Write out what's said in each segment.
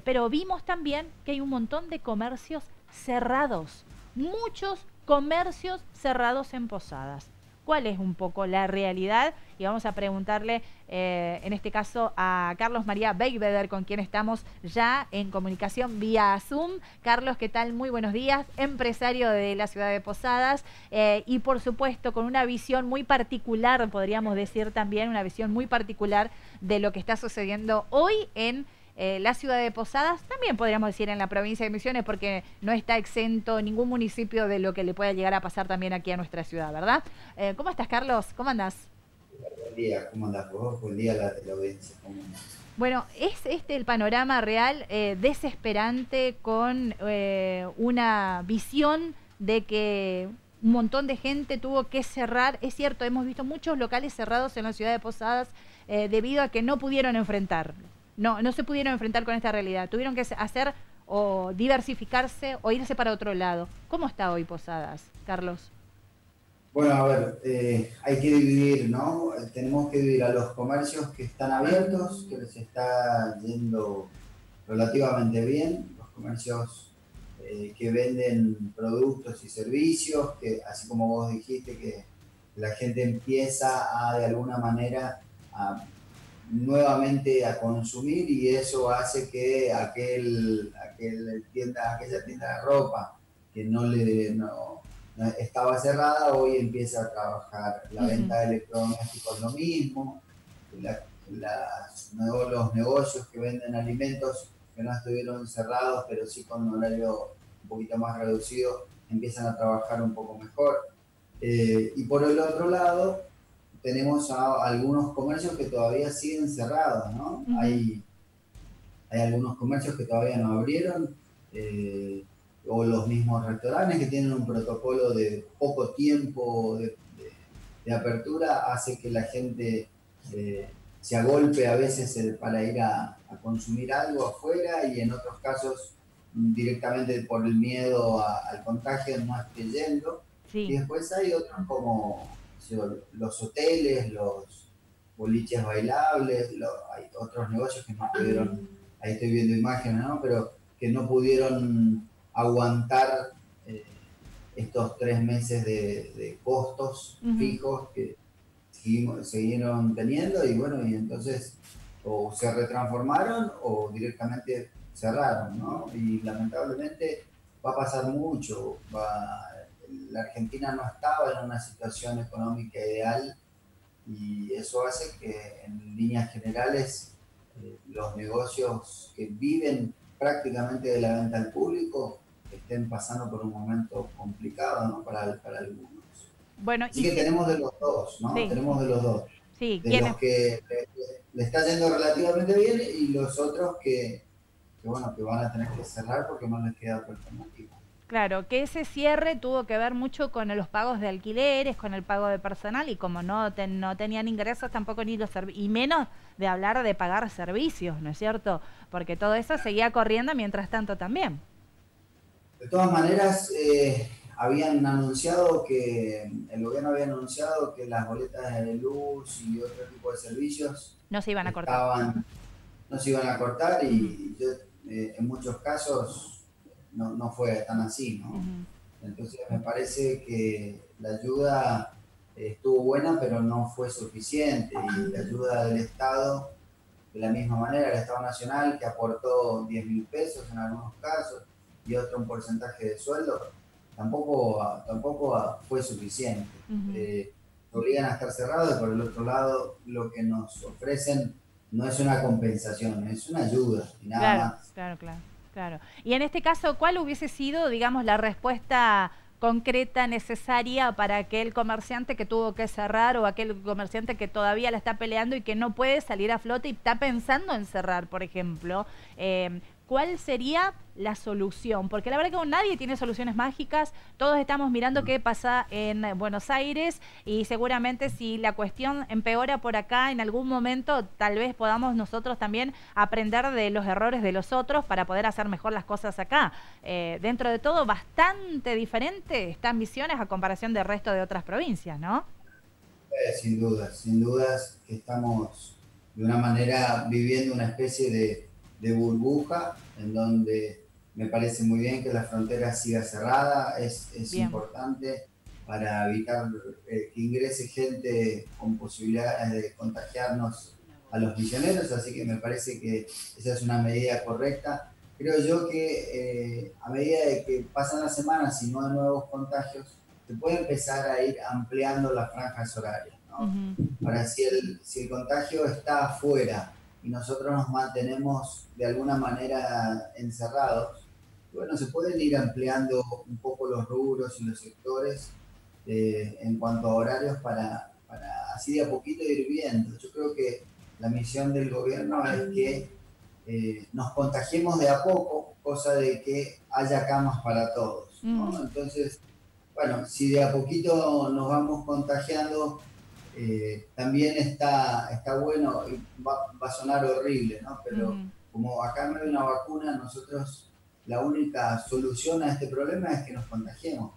pero vimos también que hay un montón de comercios cerrados, muchos comercios cerrados en Posadas. ¿Cuál es un poco la realidad? Y vamos a preguntarle, en este caso, a Carlos María Beigbeder, con quien estamos ya en comunicación vía Zoom. Carlos, ¿qué tal? Muy buenos días, empresario de la ciudad de Posadas y, por supuesto, con una visión muy particular, podríamos decir también, una visión muy particular de lo que está sucediendo hoy en la ciudad de Posadas, también podríamos decir en la provincia de Misiones, porque no está exento ningún municipio de lo que le pueda llegar a pasar también aquí a nuestra ciudad, ¿verdad? ¿Cómo estás, Carlos? ¿Cómo andás? Buen día, ¿cómo andás vos? Buen día a la audiencia, ¿cómo andás? Bueno, ¿es este el panorama real desesperante con una visión de que un montón de gente tuvo que cerrar? Es cierto, hemos visto muchos locales cerrados en la ciudad de Posadas debido a que no pudieron enfrentar, no se pudieron enfrentar con esta realidad. Tuvieron que hacer o diversificarse o irse para otro lado. ¿Cómo está hoy Posadas, Carlos? Bueno, a ver, hay que dividir, ¿no? Tenemos que dividir a los comercios que están abiertos, que les está yendo relativamente bien, los comercios que venden productos y servicios, que así como vos dijiste, que la gente empieza a de alguna manera a nuevamente a consumir y eso hace que aquella tienda de ropa que no estaba cerrada, hoy empieza a trabajar. La Ujú. venta de electrodomésticos lo mismo, los negocios que venden alimentos que no estuvieron cerrados, pero sí con un horario un poquito más reducido, empiezan a trabajar un poco mejor. Y por el otro lado, tenemos a algunos comercios que todavía siguen cerrados, ¿no? Ujú. Hay algunos comercios que todavía no abrieron, o los mismos restaurantes que tienen un protocolo de poco tiempo de apertura, hace que la gente se agolpe a veces para ir a consumir algo afuera y en otros casos directamente por el miedo al contagio no esté yendo. Y Sí. después hay otros como los hoteles, los boliches bailables, hay otros negocios que no pudieron, ahí estoy viendo imágenes, ¿no? Pero que no pudieron aguantar eh, estos 3 meses de costos Ujú. fijos que siguieron teniendo y bueno, y entonces o se retransformaron o directamente cerraron, ¿no? Y lamentablemente va a pasar mucho, la Argentina no estaba en una situación económica ideal y eso hace que en líneas generales los negocios que viven prácticamente de la venta al público estén pasando por un momento complicado, ¿no? Para algunos. Bueno, Así y que sí, tenemos de los dos, ¿no? sí, Tenemos de los dos. sí, De ¿quiénes? los que le está yendo relativamente bien y los otros bueno, que van a tener que cerrar porque no les queda otra alternativa. Claro, que ese cierre tuvo que ver mucho con los pagos de alquileres, con el pago de personal y como no tenían ingresos tampoco ni los y menos de hablar de pagar servicios, ¿no es cierto? Porque todo eso seguía corriendo mientras tanto también. De todas maneras, habían anunciado que el gobierno había anunciado que las boletas de luz y otro tipo de servicios No se iban a cortar. estaban, no se iban a cortar Ujú. y yo, en muchos casos no fue tan así, ¿no? Ujú. Entonces me parece que la ayuda estuvo buena, pero no fue suficiente y la ayuda del Estado, de la misma manera, el Estado Nacional que aportó 10.000 pesos en algunos casos y otro un porcentaje de sueldo, tampoco fue suficiente. Ujú. Eh, Obligan a estar cerrados y por el otro lado lo que nos ofrecen no es una compensación, es una ayuda y nada Claro, más. claro, claro, claro. Y en este caso, ¿cuál hubiese sido, digamos, la respuesta concreta necesaria para aquel comerciante que tuvo que cerrar o aquel comerciante que todavía la está peleando y que no puede salir a flote y está pensando en cerrar, por ejemplo? ¿Cuál sería la solución? Porque la verdad que nadie tiene soluciones mágicas, todos estamos mirando qué pasa en Buenos Aires y seguramente si la cuestión empeora por acá en algún momento, tal vez podamos nosotros también aprender de los errores de los otros para poder hacer mejor las cosas acá. Dentro de todo, bastante diferente están Misiones a comparación del resto de otras provincias, ¿no? Sin dudas que estamos de una manera viviendo una especie de burbuja, en donde me parece muy bien que la frontera siga cerrada, es Bien. importante para evitar que ingrese gente con posibilidades de contagiarnos a los misioneros, así que me parece que esa es una medida correcta. Creo yo que a medida de que pasan las semanas y no hay nuevos contagios, se puede empezar a ir ampliando las franjas horarias, ¿no? Ujú. Ahora, si el contagio está afuera y nosotros nos mantenemos de alguna manera encerrados, bueno, se pueden ir ampliando un poco los rubros y los sectores en cuanto a horarios para así de a poquito ir viendo. Yo creo que la misión del gobierno es que nos contagiemos de a poco, cosa de que haya camas para todos, ¿no? Mm. Entonces, bueno, si de a poquito nos vamos contagiando, también está bueno, y va a sonar horrible, ¿no? Pero Ujú. como acá no hay una vacuna, nosotros la única solución a este problema es que nos contagiemos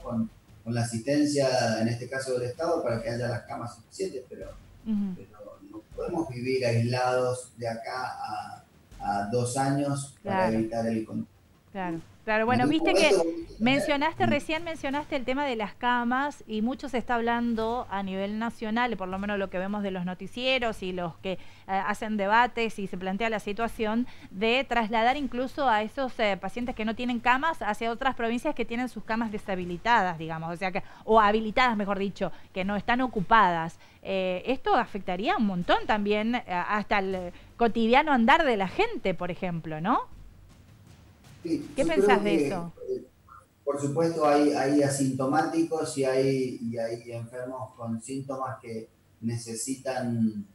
con la asistencia, en este caso del Estado, para que haya las camas suficientes, Ujú. pero no podemos vivir aislados de acá a 2 años para Claro. evitar el contagio. Claro, claro. En Bueno, algún viste que momento vamos a tener, recién mencionaste el tema de las camas y mucho se está hablando a nivel nacional, por lo menos lo que vemos de los noticieros y los que hacen debates y se plantea la situación de trasladar incluso a esos pacientes que no tienen camas hacia otras provincias que tienen sus camas deshabilitadas, digamos, o sea que, o habilitadas, mejor dicho, que no están ocupadas. Esto afectaría un montón también hasta el cotidiano andar de la gente, por ejemplo, ¿no? sí, ¿Qué yo pensás creo de que eso? por supuesto hay asintomáticos y hay enfermos con síntomas que necesitan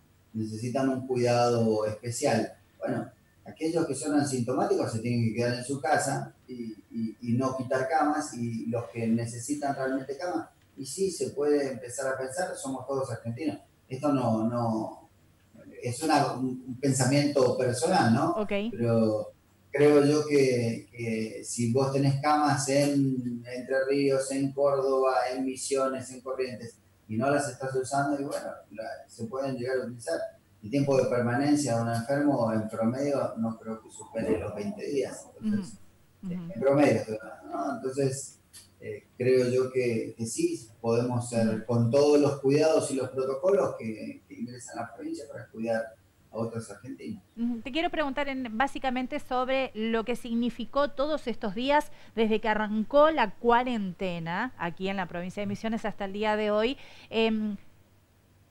un cuidado especial. Bueno, aquellos que son asintomáticos se tienen que quedar en su casa y no quitar camas, y los que necesitan realmente camas, y sí se puede empezar a pensar, somos todos argentinos. Esto no es un pensamiento personal, ¿no? Ok. Pero creo yo que si vos tenés camas en Entre Ríos, en Córdoba, en Misiones, en Corrientes, y no las estás usando, y bueno, se pueden llegar a utilizar. El tiempo de permanencia de un enfermo en promedio no creo que supere los 20 días. Ujú. Entonces, Ujú. en promedio, ¿no? Entonces, creo yo que sí podemos Ujú. ser, con todos los cuidados y los protocolos que ingresan a la provincia para cuidar a otros argentinos. Ujú. Te quiero preguntar básicamente sobre lo que significó todos estos días desde que arrancó la cuarentena aquí en la provincia de Misiones hasta el día de hoy. Em,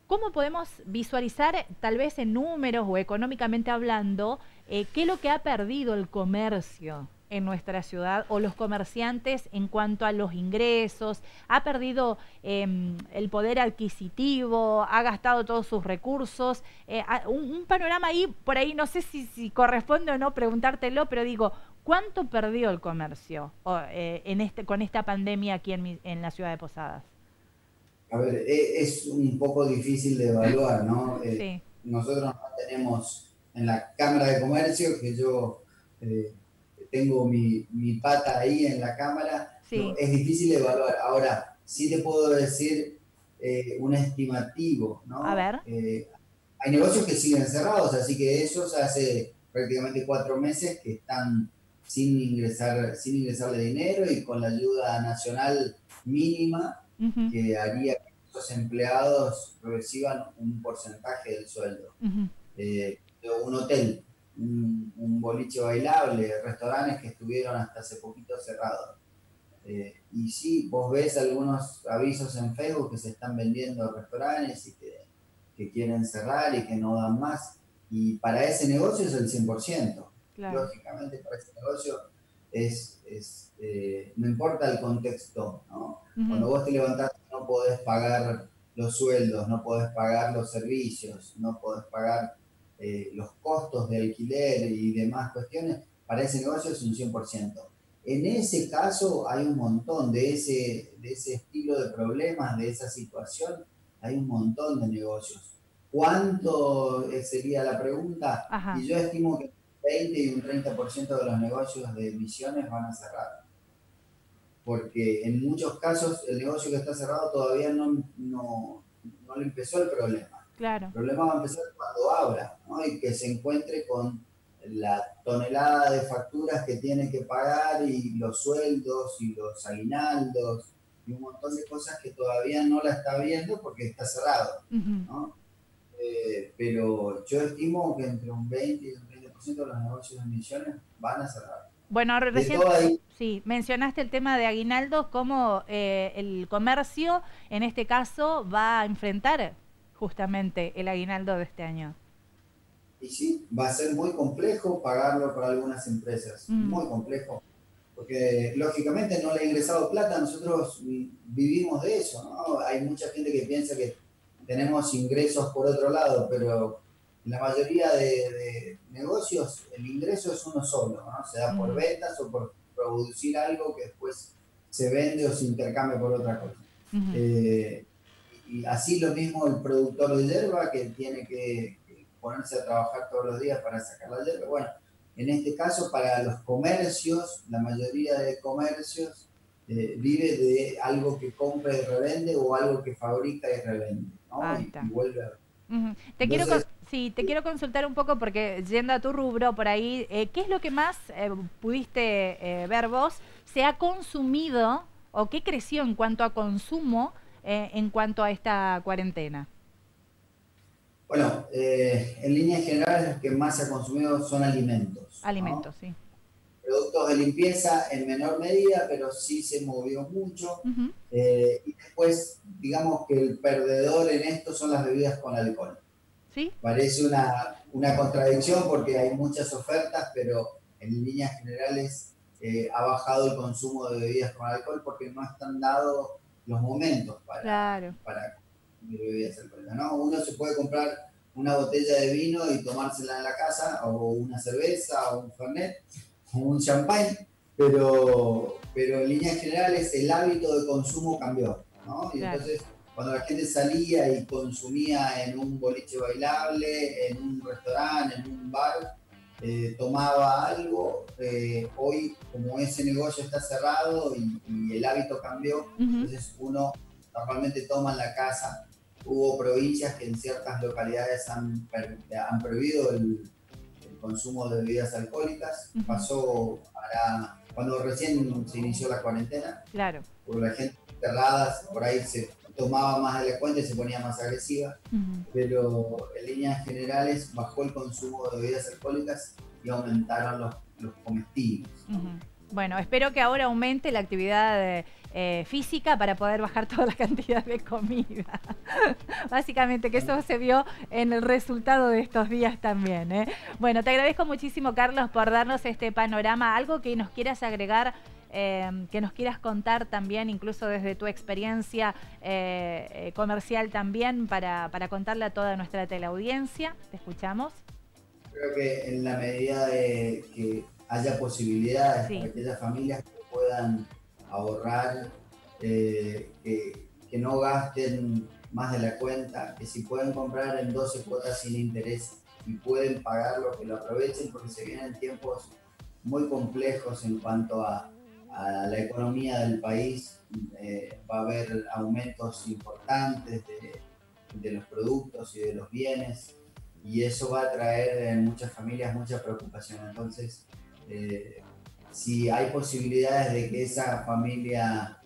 ¿Cómo podemos visualizar, tal vez en números o económicamente hablando, qué es lo que ha perdido el comercio en nuestra ciudad o los comerciantes en cuanto a los ingresos? ¿Ha perdido el poder adquisitivo? ¿Ha gastado todos sus recursos? Un panorama ahí, por ahí, no sé si corresponde o no preguntártelo, pero digo, ¿cuánto perdió el comercio con esta pandemia aquí en la ciudad de Posadas? A ver, es un poco difícil de evaluar, ¿no? Sí, Nosotros nos tenemos en la Cámara de Comercio, que yo eh, tengo mi pata ahí en la Cámara, no, sí. es difícil de evaluar. Ahora, sí te puedo decir un estimativo, A ¿no? ver. Hay negocios que siguen cerrados, así que esos hace prácticamente 4 meses que están sin ingresarle dinero y con la ayuda nacional mínima Ujú. que haría que esos empleados reciban un porcentaje del sueldo. Ujú. Eh, un hotel, un boliche bailable, restaurantes que estuvieron hasta hace poquito cerrados. Y sí, vos ves algunos avisos en Facebook que se están vendiendo restaurantes y que quieren cerrar y que no dan más. Y para ese negocio es el 100%. Claro. Lógicamente, para ese negocio no importa el contexto, ¿no? Ujú. Cuando vos te levantás no podés pagar los sueldos, no podés pagar los servicios, no podés pagar los costos de alquiler y demás cuestiones, para ese negocio es un 100%. En ese caso hay un montón de ese estilo de problemas, de esa situación, hay un montón de negocios. ¿Cuánto sería la pregunta? Ajá. Y yo estimo que 20 y un 30% de los negocios de Misiones van a cerrar, porque en muchos casos el negocio que está cerrado todavía no le empezó el problema. Claro. El problema va a empezar cuando abra, ¿no? Y que se encuentre la tonelada de facturas que tiene que pagar y los sueldos y los aguinaldos y un montón de cosas que todavía no la está viendo porque está cerrado, ¿no? Pero yo estimo que entre un 20 y un 30% de los negocios de Misiones van a cerrar. Bueno, recién sí, mencionaste el tema de aguinaldos, cómo el comercio en este caso va a enfrentar justamente el aguinaldo de este año. Y sí, va a ser muy complejo pagarlo para algunas empresas, muy complejo, porque lógicamente no le ha ingresado plata, nosotros vivimos de eso, ¿no? Hay mucha gente que piensa que tenemos ingresos por otro lado, pero en la mayoría de negocios el ingreso es uno solo, ¿no? Se da por ventas o por producir algo que después se vende o se intercambia por otra cosa. Y así lo mismo el productor de hierba que tiene que ponerse a trabajar todos los días para sacar la hierba. Bueno, en este caso para los comercios, la mayoría de comercios vive de algo que compra y revende o algo que fabrica y revende, ¿no? Y vuelve a... Entonces, te quiero consultar un poco porque yendo a tu rubro por ahí, ¿qué es lo que más pudiste ver vos? ¿Se ha consumido o qué creció en cuanto a consumo en cuanto a esta cuarentena? Bueno, en líneas generales lo que más se ha consumido son alimentos. Alimentos, ¿no? Sí. Productos de limpieza en menor medida, pero sí se movió mucho. Y después, digamos que el perdedor en esto son las bebidas con alcohol. ¿Sí? Parece una contradicción porque hay muchas ofertas, pero en líneas generales ha bajado el consumo de bebidas con alcohol porque no están dados los momentos para bebidas alcohólicas, ¿no? Uno se puede comprar una botella de vino y tomársela en la casa, o una cerveza, o un fernet, o un champagne, pero en líneas generales el hábito de consumo cambió, ¿no? Y entonces cuando la gente salía y consumía en un boliche bailable, en un restaurante, en un bar, tomaba algo, hoy como ese negocio está cerrado y el hábito cambió, entonces uno normalmente toma en la casa. Hubo provincias que en ciertas localidades han prohibido el consumo de bebidas alcohólicas. Pasó cuando recién se inició la cuarentena. Claro. Porque la gente cerrada por ahí se tomaba más de la cuenta y se ponía más agresiva. Pero en líneas generales bajó el consumo de bebidas alcohólicas y aumentaron los comestibles, ¿no? Bueno, espero que ahora aumente la actividad física para poder bajar toda la cantidad de comida. Básicamente que eso se vio en el resultado de estos días también, ¿eh? Bueno, te agradezco muchísimo, Carlos, por darnos este panorama. Algo que nos quieras agregar, que nos quieras contar también, incluso desde tu experiencia comercial también, para contarle a toda nuestra teleaudiencia. ¿Te escuchamos? Creo que en la medida de que haya posibilidades para aquellas familias que puedan ahorrar, que no gasten más de la cuenta, que si pueden comprar en 12 cuotas sin interés y pueden pagarlo, que lo aprovechen porque se vienen tiempos muy complejos en cuanto a la economía del país. Va a haber aumentos importantes de los productos y de los bienes y eso va a traer en muchas familias mucha preocupación. Entonces, si hay posibilidades de que esa familia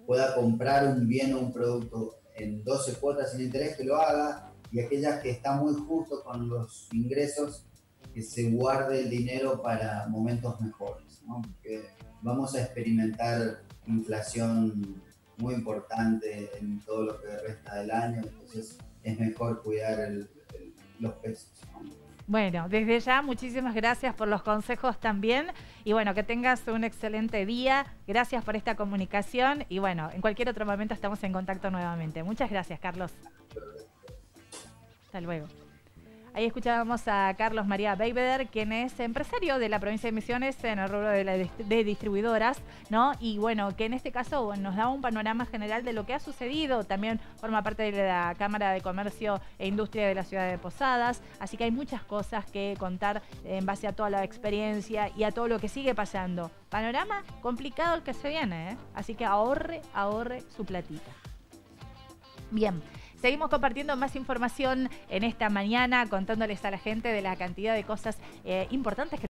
pueda comprar un bien o un producto en 12 cuotas sin interés, que lo haga, y aquellas que están muy justo con los ingresos, que se guarde el dinero para momentos mejores, ¿no? Porque vamos a experimentar inflación muy importante en todo lo que resta del año, entonces es mejor cuidar los pesos, ¿no? Bueno, desde ya muchísimas gracias por los consejos también y bueno, que tengas un excelente día, gracias por esta comunicación y bueno, en cualquier otro momento estamos en contacto nuevamente. Muchas gracias, Carlos. Hasta luego. Ahí escuchábamos a Carlos María Beibeder, quien es empresario de la provincia de Misiones en el rubro de distribuidoras, ¿no? Y bueno, que en este caso nos da un panorama general de lo que ha sucedido. También forma parte de la Cámara de Comercio e Industria de la ciudad de Posadas. Así que hay muchas cosas que contar en base a toda la experiencia y a todo lo que sigue pasando. Panorama complicado el que se viene, ¿eh? Así que ahorre su platita. Bien. Seguimos compartiendo más información en esta mañana, contándoles a la gente de la cantidad de cosas importantes que